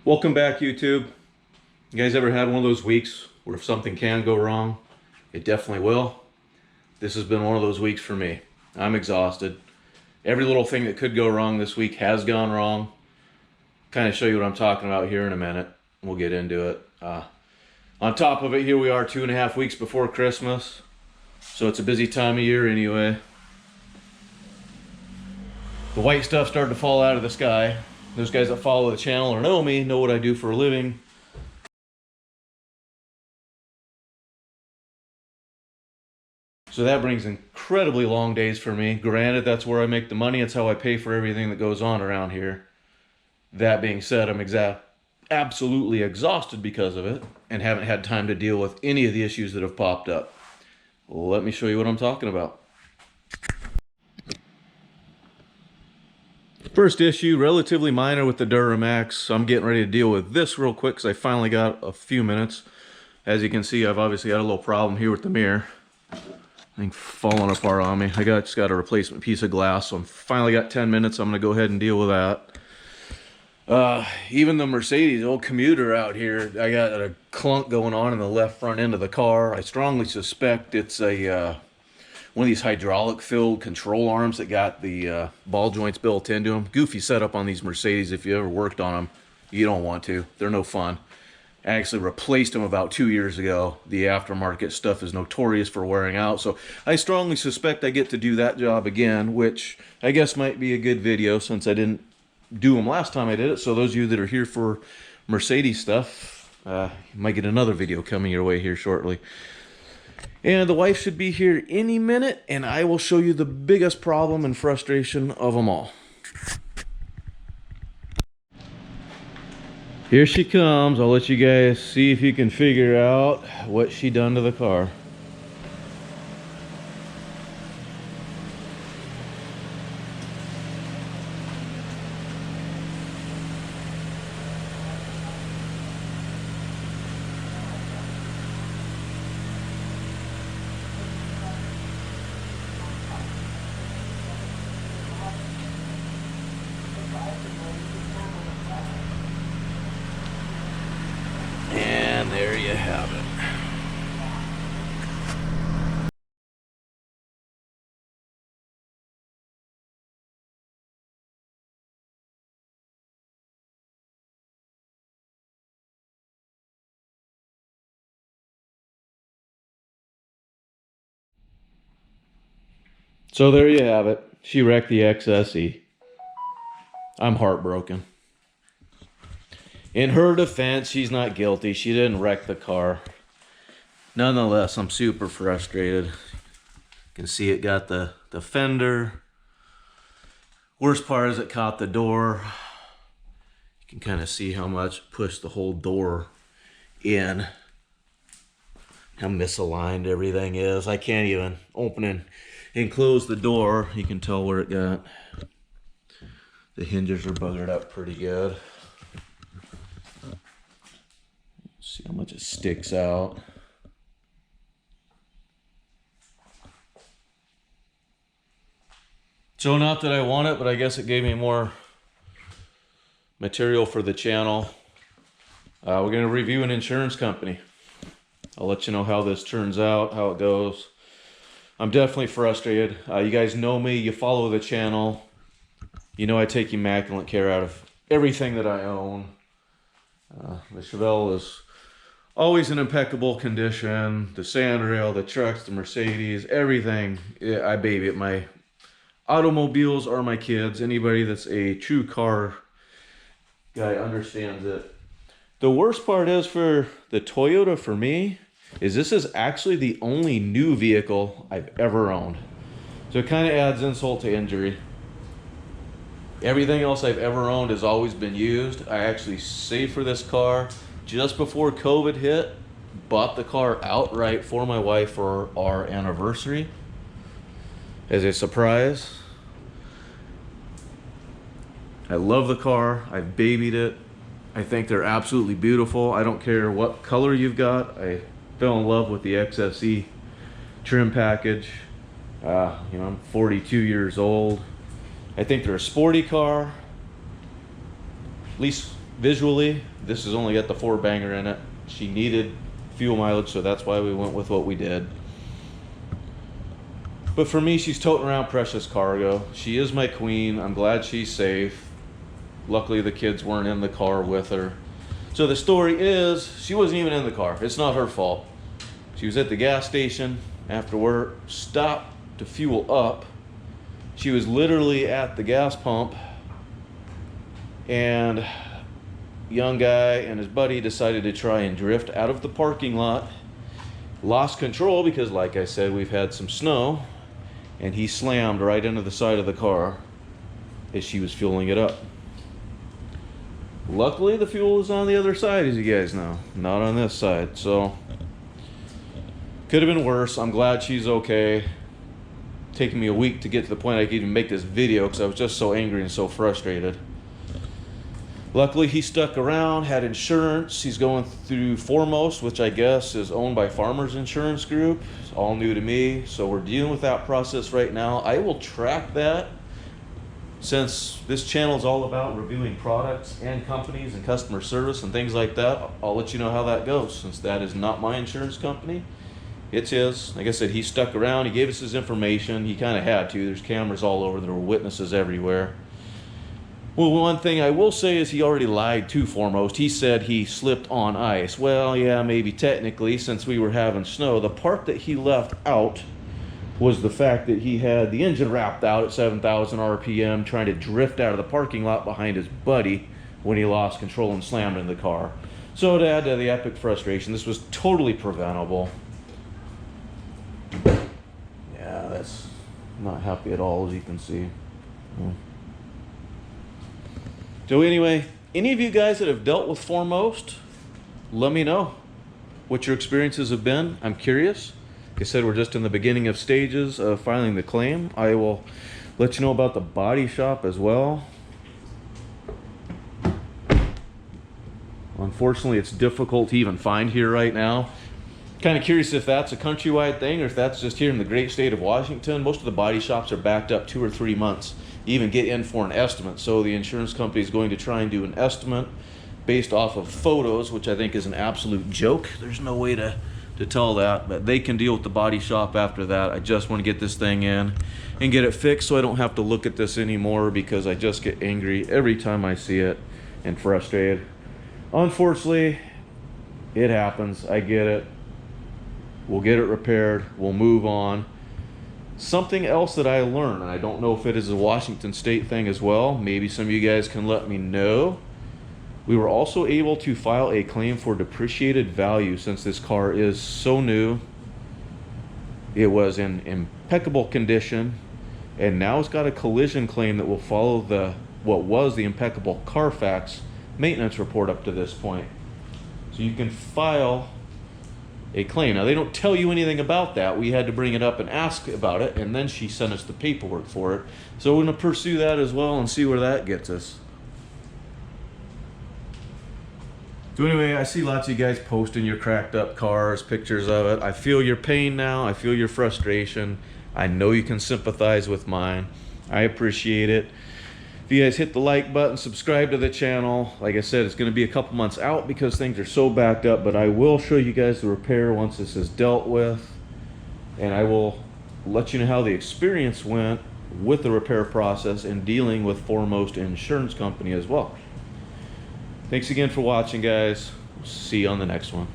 Welcome back, YouTube. You guys ever had one of those weeks where if something can go wrong, it definitely will? This has been one of those weeks for me. I'm exhausted. Every little thing that could go wrong this week has gone wrong. Kind of show you what I'm talking about here in a minute. We'll get into it. On top of it, here we are 2.5 weeks before Christmas. So it's a busy time of year anyway. The white stuff started to fall out of the sky. Those guys that follow the channel or know me know what I do for a living. So that brings incredibly long days for me. Granted, that's where I make the money. It's how I pay for everything that goes on around here. That being said, I'm absolutely exhausted because of it and haven't had time to deal with any of the issues that have popped up. Let me show you what I'm talking about. First issue, relatively minor with the Duramax. I'm getting ready to deal with this real quick because I finally got a few minutes. As you can see, I've obviously got a little problem here with the mirror. Thing falling apart on me. I just got a replacement piece of glass, so I'm finally got 10 minutes. I'm gonna go ahead and deal with that. Even the Mercedes old commuter out here, I got a clunk going on in the left front end of the car. I strongly suspect it's a one of these hydraulic filled control arms that got the ball joints built into them. Goofy setup on these Mercedes. If you ever worked on them, you don't want to. They're no fun. I actually replaced them about 2 years ago. The aftermarket stuff is notorious for wearing out, so I strongly suspect I get to do that job again, which I guess might be a good video since I didn't do them last time I did it. So those of you that are here for Mercedes stuff, you might get another video coming your way here shortly. And the wife should be here any minute, and I will show you the biggest problem and frustration of them all. Here she comes. I'll let you guys see if you can figure out what she done to the car. And there you have it. So there you have it. She wrecked the XSE. I'm heartbroken. In her defense, she's not guilty. She didn't wreck the car. Nonetheless, I'm super frustrated. You can see it got the fender. Worst part is it caught the door. You can kind of see how much it pushed the whole door in. How misaligned everything is. I can't even open and close the door. You can tell where it got. The hinges are buggered up pretty good. See how much it sticks out. So not that I want it, but I guess it gave me more material for the channel. We're going to review an insurance company. I'll let you know how this turns out, how it goes. I'm definitely frustrated. You guys know me, you follow the channel. You know I take immaculate care out of everything that I own. The Chevelle is always in impeccable condition. The sandrail, the trucks, the Mercedes, everything. I baby it. My automobiles are my kids. Anybody that's a true car guy understands it. The worst part is for the Toyota for me is this is actually the only new vehicle I've ever owned. So it kind of adds insult to injury. Everything else I've ever owned has always been used. I actually saved for this car just before COVID hit, bought the car outright for my wife for our anniversary as a surprise. I love the car. I've babied it. I think they're absolutely beautiful. I don't care what color you've got. I fell in love with the XSE trim package. You know, I'm 42 years old. I think they're a sporty car. At least visually, this has only got the 4-banger in it. She needed fuel mileage, so that's why we went with what we did. But for me, she's toting around precious cargo. She is my queen. I'm glad she's safe. Luckily, the kids weren't in the car with her. So the story is, she wasn't even in the car. It's not her fault. She was at the gas station after work, stopped to fuel up. She was literally at the gas pump, and a young guy and his buddy decided to try and drift out of the parking lot. Lost control because, like I said, we've had some snow, and he slammed right into the side of the car as she was fueling it up. Luckily, the fuel is on the other side, as you guys know, not on this side. So could have been worse. I'm glad she's okay. Taking me a week to get to the point I could even make this video because I was just so angry and so frustrated. Luckily, he stuck around, had insurance. He's going through Foremost, which I guess is owned by Farmers Insurance Group. It's all new to me, so we're dealing with that process right now. I will track that. Since this channel is all about reviewing products and companies and customer service and things like that, I'll let you know how that goes. Since that is not my insurance company, it's his. Like I said, he stuck around. He gave us his information. He kind of had to. There's cameras all over. There were witnesses everywhere. Well, one thing I will say is he already lied to Foremost. He said he slipped on ice. Well, yeah, maybe technically, since we were having snow. The part that he left out was the fact that he had the engine wrapped out at 7,000 RPM trying to drift out of the parking lot behind his buddy when he lost control and slammed into the car. So to add to the epic frustration, this was totally preventable. Yeah, that's not happy at all, as you can see. So anyway, any of you guys that have dealt with Foremost, let me know what your experiences have been. I'm curious. Like I said, we're just in the beginning of stages of filing the claim. I will let you know about the body shop as well. Unfortunately, it's difficult to even find here right now. Kind of curious if that's a countrywide thing or if that's just here in the great state of Washington. Most of the body shops are backed up 2 or 3 months, even get in for an estimate. So the insurance company is going to try and do an estimate based off of photos, which I think is an absolute joke. There's no way to tell that, but they can deal with the body shop after that. I just want to get this thing in and get it fixed so I don't have to look at this anymore because I just get angry every time I see it and frustrated. Unfortunately, it happens. I get it. We'll get it repaired. We'll move on. Something else that I learned, and I don't know if it is a Washington State thing as well. Maybe some of you guys can let me know. We were also able to file a claim for depreciated value since this car is so new. It was in impeccable condition, and now it's got a collision claim that will follow what was the impeccable Carfax maintenance report up to this point. So you can file a claim. Now, they don't tell you anything about that. We had to bring it up and ask about it, and then she sent us the paperwork for it. So we're going to pursue that as well and see where that gets us. So anyway, I see lots of you guys posting your cracked up cars, pictures of it. I feel your pain now. I feel your frustration. I know you can sympathize with mine. I appreciate it. If you guys hit the like button, subscribe to the channel. Like I said, it's going to be a couple months out because things are so backed up, but I will show you guys the repair once this is dealt with. And I will let you know how the experience went with the repair process and dealing with Foremost Insurance Company as well. Thanks again for watching, guys. See you on the next one.